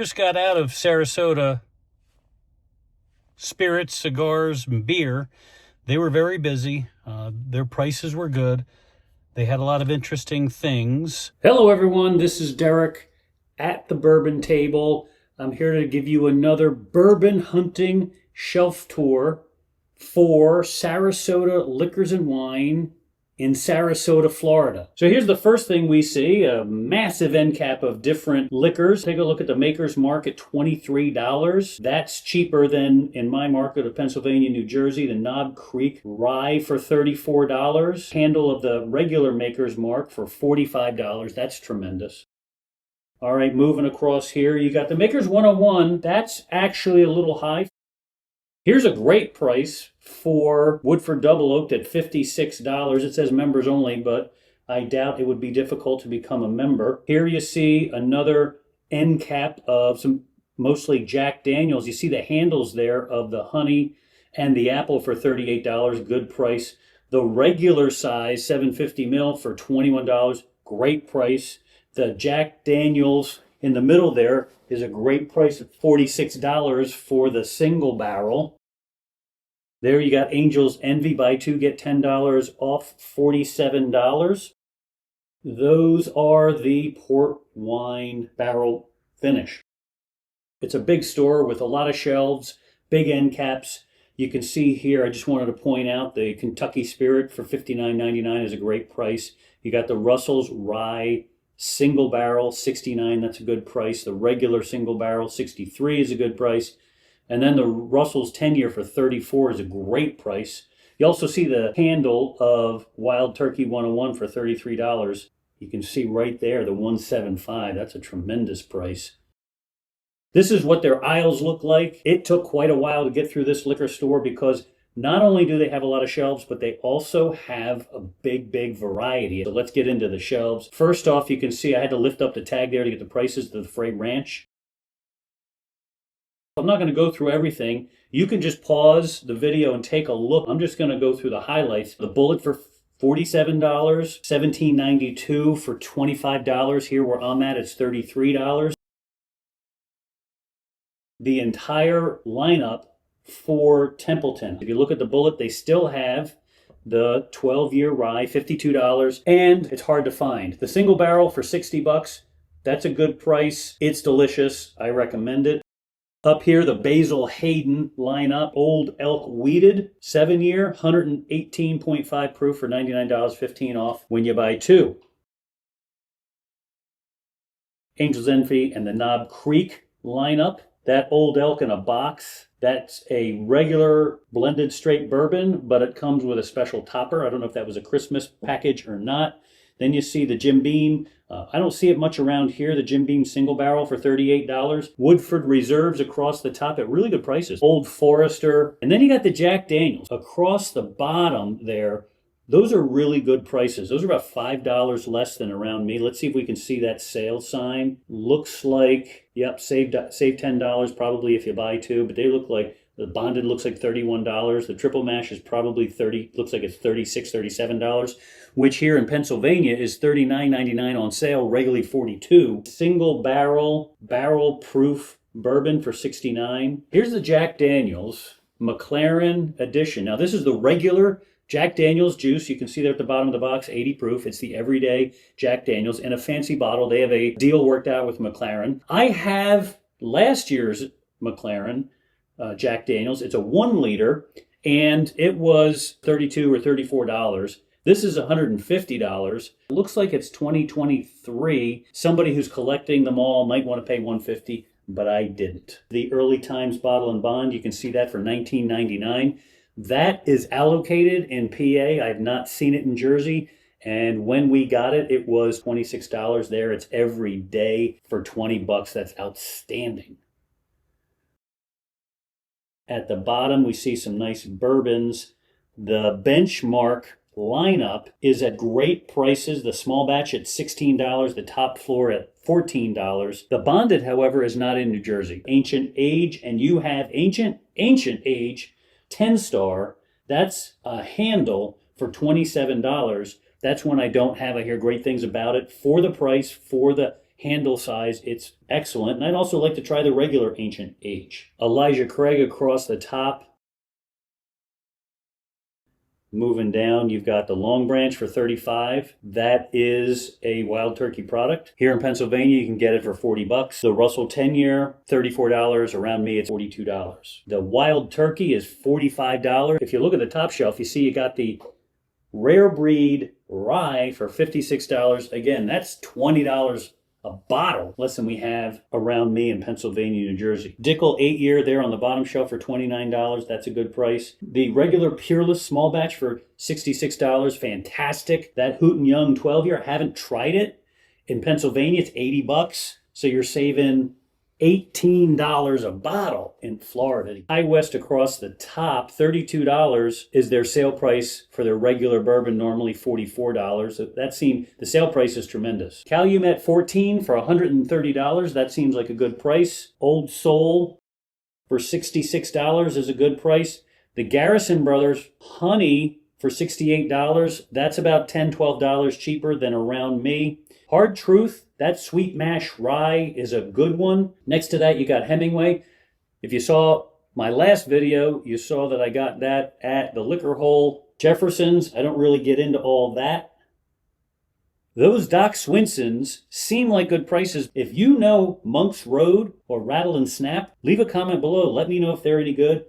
Just got out of Sarasota spirits, cigars, and beer. They were very busy. Their prices were good. They had a lot of interesting things. Hello, everyone. This is Derek at the Bourbon Table. I'm here to give you another bourbon hunting shelf tour for Sarasota Liquors and Wine in Sarasota, Florida. So here's the first thing we see, a massive end cap of different liquors. Take a look at the Maker's Mark at $23. That's cheaper than in my market of Pennsylvania, New Jersey, the Knob Creek Rye for $34. Handle of the regular Maker's Mark for $45. That's tremendous. All right, moving across here, you got the Maker's 101. That's actually a little high. Here's a great price for Woodford Double Oaked at $56. It says members only, but I doubt it would be difficult to become a member. Here you see another end cap of some mostly Jack Daniels. You see the handles there of the honey and the apple for $38. Good price. The regular size 750 ml for $21. Great price. The Jack Daniels in the middle there is a great price at $46 for the single barrel. There you got Angel's Envy, buy two, get $10 off, $47. Those are the port wine barrel finish. It's a big store with a lot of shelves, big end caps. You can see here, I just wanted to point out the Kentucky Spirit for $59.99 is a great price. You got the Russell's Rye single barrel, $69, that's a good price. The regular single barrel, $63 is a good price. And then the Russell's 10-year for $34 is a great price. You also see the handle of Wild Turkey 101 for $33. You can see right there the 175. That's a tremendous price. This is what their aisles look like. It took quite a while to get through this liquor store because not only do they have a lot of shelves, but they also have a big variety. So let's get into the shelves. First off, you can see I had to lift up the tag there to get the prices of the Frey Ranch. I'm not going to go through everything. You can just pause the video and take a look. I'm just going to go through the highlights. The Bullet for $47, $17.92 for $25. Here where I'm at, it's $33. The entire lineup for Templeton. If you look at the Bullet, they still have the 12-year rye, $52, and it's hard to find. The single barrel for $60, that's a good price. It's delicious. I recommend it. Up here, the Basil Hayden lineup, Old Elk Wheated, 7-year, 118.5 proof for $99, 15 off when you buy two. Angel's Envy and the Knob Creek lineup, that Old Elk in a box, that's a regular blended straight bourbon, but it comes with a special topper. I don't know if that was a Christmas package or not. Then you see the Jim Beam. I don't see it much around here. The Jim Beam single barrel for $38. Woodford Reserves across the top at really good prices. Old Forester. And then you got the Jack Daniels. Across the bottom there, those are really good prices. Those are about $5 less than around me. Let's see if we can see that sale sign. Looks like, yep, save $10 probably if you buy two, but they look like, the bonded looks like $31. The triple mash is probably looks like it's $36, $37, which here in Pennsylvania is $39.99 on sale, regularly $42. Single barrel proof bourbon for $69. Here's the Jack Daniels McLaren edition. Now this is the regular Jack Daniels juice. You can see there at the bottom of the box, 80 proof. It's the everyday Jack Daniels in a fancy bottle. They have a deal worked out with McLaren. I have last year's McLaren Jack Daniels. It's a 1 liter and it was $32 or $34. This is $150. It looks like it's 2023. Somebody who's collecting them all might want to pay $150, but I didn't. The Early Times Bottle and Bond, you can see that for $19.99. That is allocated in PA. I have not seen it in Jersey. And when we got it, it was $26 there. It's every day for $20. That's outstanding. At the bottom, we see some nice bourbons. The Benchmark lineup is at great prices. The small batch at $16, the top floor at $14. The bonded, however, is not in New Jersey. Ancient Age, and you have Ancient Age 10-star. That's a handle for $27. That's one I don't have. I hear great things about it. For the price, for the handle size, it's excellent. And I'd also like to try the regular Ancient Age. Elijah Craig across the top. Moving down, you've got the Long Branch for $35. That is a Wild Turkey product. Here in Pennsylvania, you can get it for $40. The Russell 10-year, $34. Around me, it's $42. The Wild Turkey is $45. If you look at the top shelf, you see you got the Rare Breed Rye for $56. Again, that's $20 a bottle, less than we have around me in Pennsylvania, New Jersey. Dickel 8-year there on the bottom shelf for $29. That's a good price. The regular Peerless small batch for $66. Fantastic. That Houghton Young 12-year, I haven't tried it. In Pennsylvania, it's $80. So you're saving $18 a bottle in Florida. High West across the top, $32 is their sale price for their regular bourbon, normally $44. That seemed, the sale price is tremendous. Calumet 14 for $130. That seems like a good price. Old Soul for $66 is a good price. The Garrison Brothers Honey for $68. That's about $10, $12 cheaper than around me. Hard Truth, that Sweet Mash Rye is a good one. Next to that, you got Hemingway. If you saw my last video, you saw that I got that at the Liquor Hole. Jefferson's, I don't really get into all that. Those Doc Swinsons seem like good prices. If you know Monk's Road or Rattle and Snap, leave a comment below. Let me know if they're any good.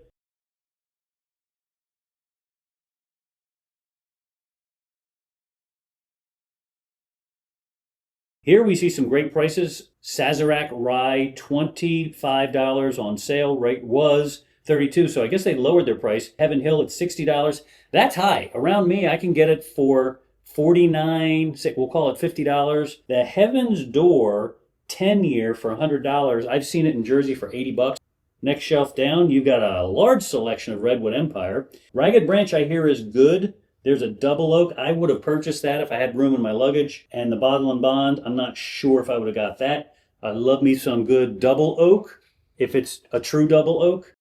Here we see some great prices. Sazerac Rye, $25 on sale. Rate was $32, so I guess they lowered their price. Heaven Hill at $60. That's high. Around me, I can get it for $49, we'll call it $50. The Heaven's Door 10-year for $100. I've seen it in Jersey for $80. Next shelf down, you got a large selection of Redwood Empire. Ragged Branch, I hear, is good. There's a double oak. I would have purchased that if I had room in my luggage. And the Bottle and Bond, I'm not sure if I would have got that. I love me some good double oak, if it's a true double oak.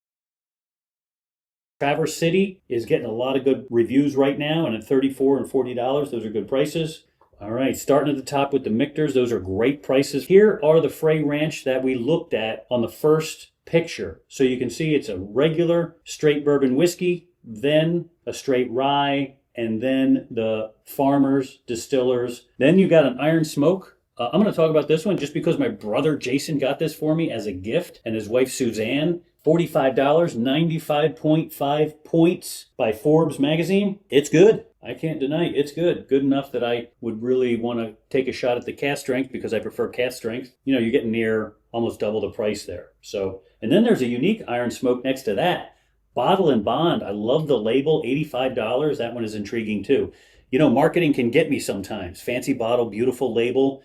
Traverse City is getting a lot of good reviews right now, and at $34 and $40, those are good prices. All right, starting at the top with the Mictors, those are great prices. Here are the Frey Ranch that we looked at on the first picture. So you can see it's a regular straight bourbon whiskey, then a straight rye, and then the farmers, distillers. Then you got an Iron Smoke. I'm going to talk about this one just because my brother Jason got this for me as a gift, and his wife Suzanne. $45, 95.5 points by Forbes magazine. It's good. I can't deny it's good. Good enough that I would really want to take a shot at the cask strength because I prefer cask strength. You know, you're getting near almost double the price there. So, and then there's a unique Iron Smoke next to that. Bottle and Bond. I love the label, $85. That one is intriguing too. You know, marketing can get me sometimes. Fancy bottle, beautiful label.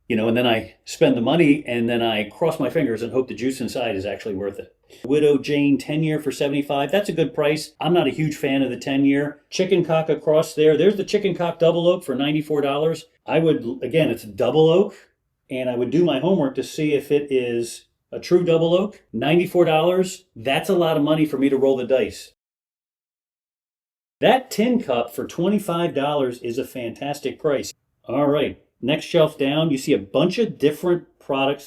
You know, and then I spend the money and then I cross my fingers and hope the juice inside is actually worth it. Widow Jane 10-year for $75. That's a good price. I'm not a huge fan of the 10-year. Chicken Cock across there. There's the Chicken Cock Double Oak for $94. I would, again, it's double oak, and I would do my homework to see if it is a true double oak. $94. That's a lot of money for me to roll the dice. That tin cup for $25 is a fantastic price. All right. Next shelf down, you see a bunch of different products.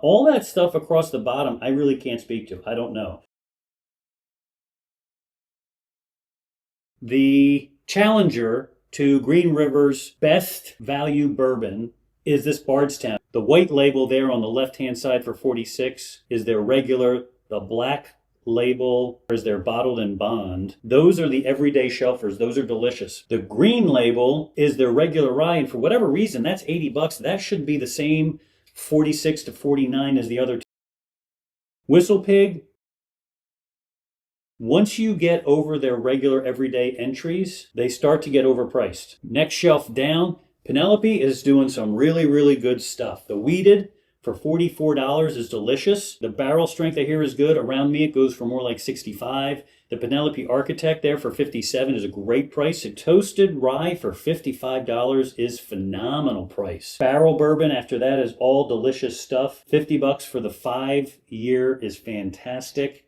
All that stuff across the bottom, I really can't speak to. I don't know. The challenger to Green River's best value bourbon is this Bardstown. The white label there on the left-hand side for $46 is their regular. The black label is their Bottled and Bond. Those are the everyday shelfers. Those are delicious. The green label is their regular rye, and for whatever reason, that's $80. That should be the same $46 to $49 as the other two. Whistle Pig, once you get over their regular everyday entries, they start to get overpriced. Next shelf down, Penelope is doing some really, really good stuff. The Weeded for $44 is delicious. The barrel strength I hear is good. Around me, it goes for more like $65. The Penelope Architect there for $57 is a great price. A Toasted Rye for $55 is phenomenal price. Barrel Bourbon after that is all delicious stuff. $50 for the 5-year is fantastic.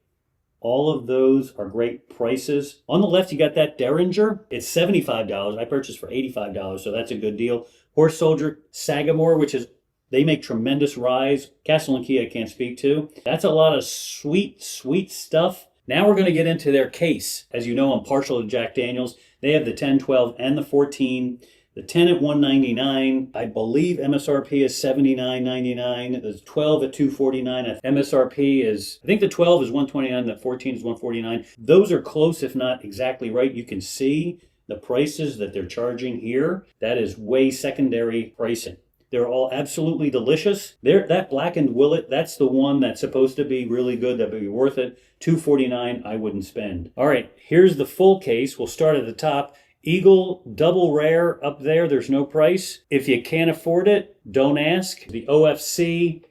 All of those are great prices. On the left, you got that Derringer. It's $75. I purchased for $85, so that's a good deal. Horse Soldier Sagamore, which is, they make tremendous ryes. Castle and Key I can't speak to. That's a lot of sweet, sweet stuff. Now we're going to get into their case. As you know, I'm partial to Jack Daniels. They have the 10, 12, and the 14. The 10 at $199. I believe MSRP is $79.99. The 12 at $249. MSRP is, I think the 12 is $129. The 14 is $149. Those are close, if not exactly right. You can see the prices that they're charging here. That is way secondary pricing. They're all absolutely delicious. That blackened willet, that's the one that's supposed to be really good. That would be worth it. $249, I wouldn't spend. All right, here's the full case. We'll start at the top. Eagle Double Rare up there, there's no price. If you can't afford it, don't ask. The OFC,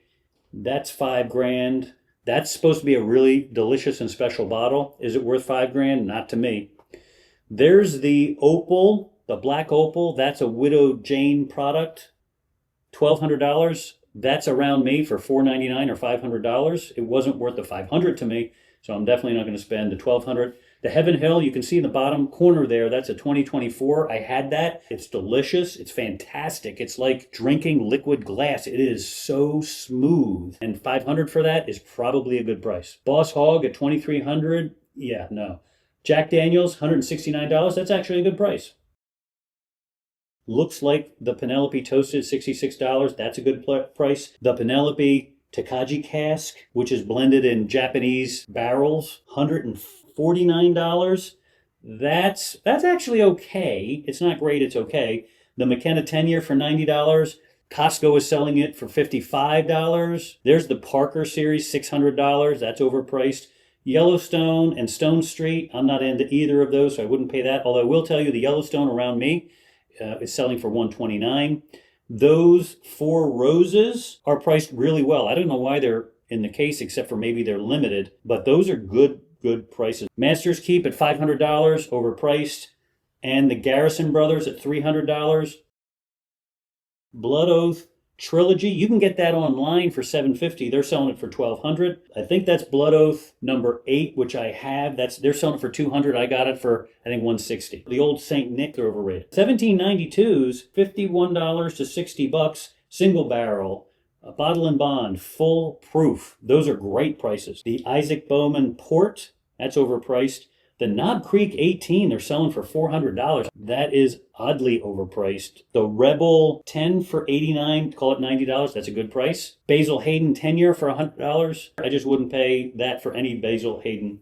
that's $5,000. That's supposed to be a really delicious and special bottle. Is it worth $5,000? Not to me. There's the Opal, the Black Opal. That's a Widow Jane product. $1,200. That's around me for $499 or $500. It wasn't worth the $500 to me, so I'm definitely not going to spend the $1,200. The Heaven Hill, you can see in the bottom corner there, that's a 2024. I had that. It's delicious. It's fantastic. It's like drinking liquid glass. It is so smooth. And $500 for that is probably a good price. Boss Hog at $2,300. Yeah, no. Jack Daniels, $169. That's actually a good price. Looks like the Penelope Toasted, $66. That's a good price. The Penelope Takagi Cask, which is blended in Japanese barrels, $149. That's actually okay. It's not great, it's okay. The McKenna 10-year for $90. Costco is selling it for $55. There's the Parker series, $600. That's overpriced. Yellowstone and Stone Street, I'm not into either of those, so I wouldn't pay that. Although I will tell you, the Yellowstone around me is selling for $129. Those Four Roses are priced really well. I don't know why they're in the case, except for maybe they're limited, but those are good prices. Master's Keep at $500, overpriced. And the Garrison Brothers at $300. Blood Oath Trilogy, you can get that online for $750. They're selling it for $1,200. I think that's Blood Oath number 8, which I have. They're selling it for $200. I got it for, I think, $160. The old St. Nick, they're overrated. 1792s, $51 to $60. Single barrel, a bottle and bond, full proof. Those are great prices. The Isaac Bowman Port, that's overpriced. The Knob Creek 18, they're selling for $400. That is oddly overpriced. The Rebel 10 for $89, call it $90. That's a good price. Basil Hayden 10-year for $100. I just wouldn't pay that for any Basil Hayden.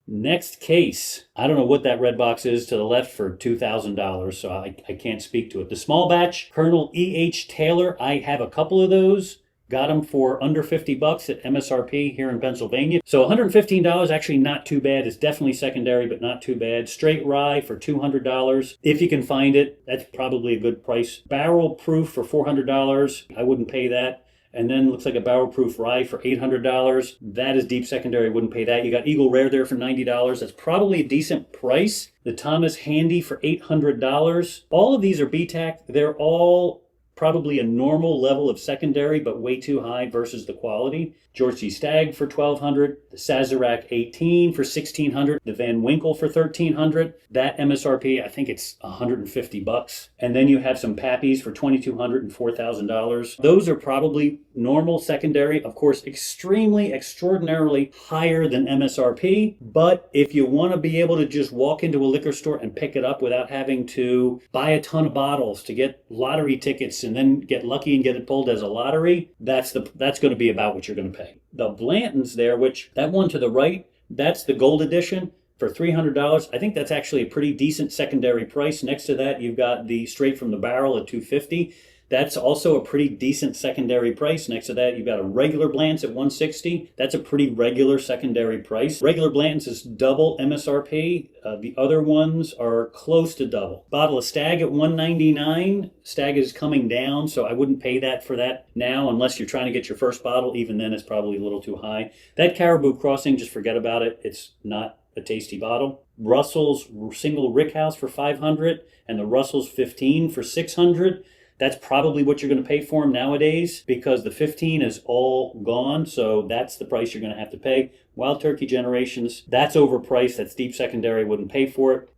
Next case. I don't know what that red box is to the left for $2,000, so I can't speak to it. The small batch, Colonel E.H. Taylor. I have a couple of those. Got them for under $50 at MSRP here in Pennsylvania. So $115, actually not too bad. It's definitely secondary, but not too bad. Straight rye for $200. If you can find it, that's probably a good price. Barrel proof for $400. I wouldn't pay that. And then looks like a barrel proof rye for $800. That is deep secondary. Wouldn't pay that. You got Eagle Rare there for $90. That's probably a decent price. The Thomas Handy for $800. All of these are BTAC. They're all probably a normal level of secondary, but way too high versus the quality. George C. Stagg for $1,200. The Sazerac 18 for $1,600. The Van Winkle for $1,300. That MSRP, I think it's $150. And then you have some Pappies for $2,200 and $4,000. Those are probably normal secondary. Of course, extremely, extraordinarily higher than MSRP. But if you want to be able to just walk into a liquor store and pick it up without having to buy a ton of bottles to get lottery tickets and then get lucky and get it pulled as a lottery, that's going to be about what you're going to pay. The Blantons there, which that one to the right, that's the gold edition for $300. I think that's actually a pretty decent secondary price. Next to that, you've got the Straight from the Barrel at $250. That's also a pretty decent secondary price. Next to that, you've got a regular Blanton's at $160. That's a pretty regular secondary price. Regular Blanton's is double MSRP. The other ones are close to double. Bottle of Stag at $199. Stag is coming down, so I wouldn't pay that for that now unless you're trying to get your first bottle. Even then, it's probably a little too high. That Caribou Crossing, just forget about it. It's not a tasty bottle. Russell's single Rickhouse for $500 and the Russell's 15 for $600. That's probably what you're going to pay for them nowadays because the 15 is all gone. So that's the price you're going to have to pay. Wild Turkey Generations, that's overpriced. That's deep secondary, wouldn't pay for it.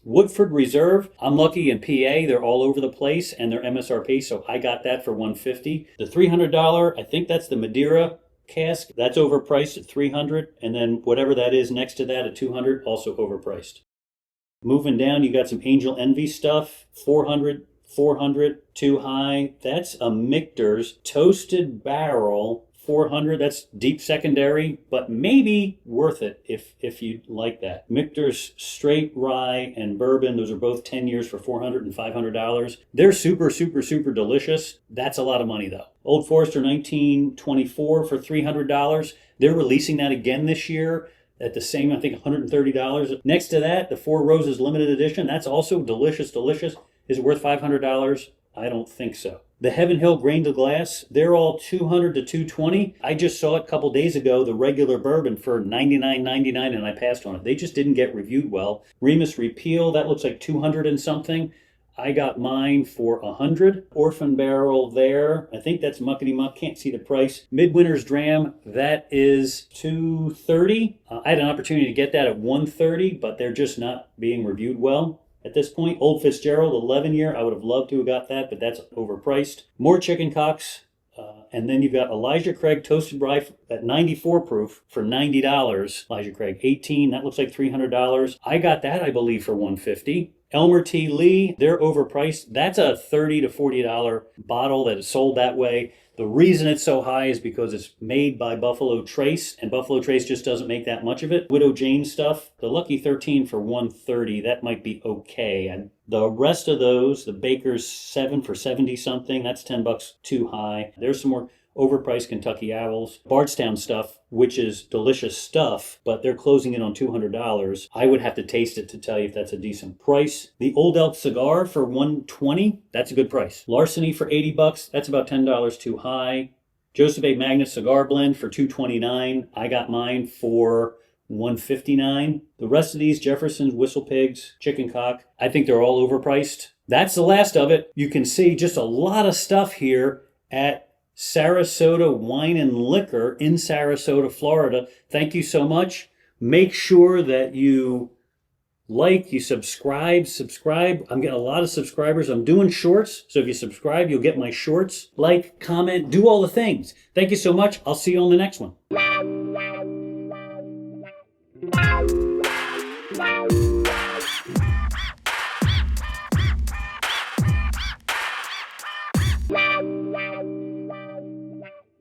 Woodford Reserve, I'm lucky in PA, they're all over the place and they're MSRP, so I got that for $150. The $300, I think that's the Madeira cask, that's overpriced at $300, and then whatever that is next to that at $200, also overpriced. Moving down, you got some Angel Envy stuff, $400, too high. That's a Michter's Toasted Barrel, $400. That's deep secondary, but maybe worth it if you like that. Michter's Straight Rye and Bourbon, those are both 10 years for $400 and $500. They're super, super, super delicious. That's a lot of money though. Old Forester 1924 for $300. They're releasing that again this year at the same, I think, $130. Next to that, the Four Roses limited edition. That's also delicious, delicious. Is it worth $500? I don't think so. The Heaven Hill Grain to Glass, they're all $200 to $220. I just saw it a couple days ago, the regular bourbon for $99.99, and I passed on it. They just didn't get reviewed well. Remus Repeal, that looks like $200 and something. I got mine for $100. Orphan Barrel there, I think that's Muckety Muck, can't see the price. Midwinter's Dram, that is $230. I had an opportunity to get that at $130, but they're just not being reviewed well at this point. Old Fitzgerald 11-year, I would have loved to have got that, but that's overpriced. More chicken cocks, and then you've got Elijah Craig Toasted Rye at 94 proof for $90. Elijah Craig 18, that looks like $300. I got that, I believe, for $150. Elmer T. Lee, they're overpriced. That's a $30 to $40 bottle that is sold that way. The reason it's so high is because it's made by Buffalo Trace, and Buffalo Trace just doesn't make that much of it. Widow Jane stuff, the Lucky 13 for $130, that might be okay. And the rest of those, the Baker's 7 for 70 something, that's $10 too high. There's some more overpriced Kentucky Owls. Bardstown stuff, which is delicious stuff, but they're closing in on $200. I would have to taste it to tell you if that's a decent price. The Old Elk Cigar for $120, that's a good price. Larceny for $80, that's about $10 too high. Joseph A. Magnus Cigar Blend for $229. I got mine for $159. The rest of these, Jefferson's, Whistle Pigs, Chicken Cock, I think they're all overpriced. That's the last of it. You can see just a lot of stuff here at Sarasota Wine and Liquor in Sarasota, Florida. Thank you so much. Make sure that you like, you subscribe. I'm getting a lot of subscribers. I'm doing shorts, so if you subscribe, you'll get my shorts. Like, comment, do all the things. Thank you so much. I'll see you on the next one.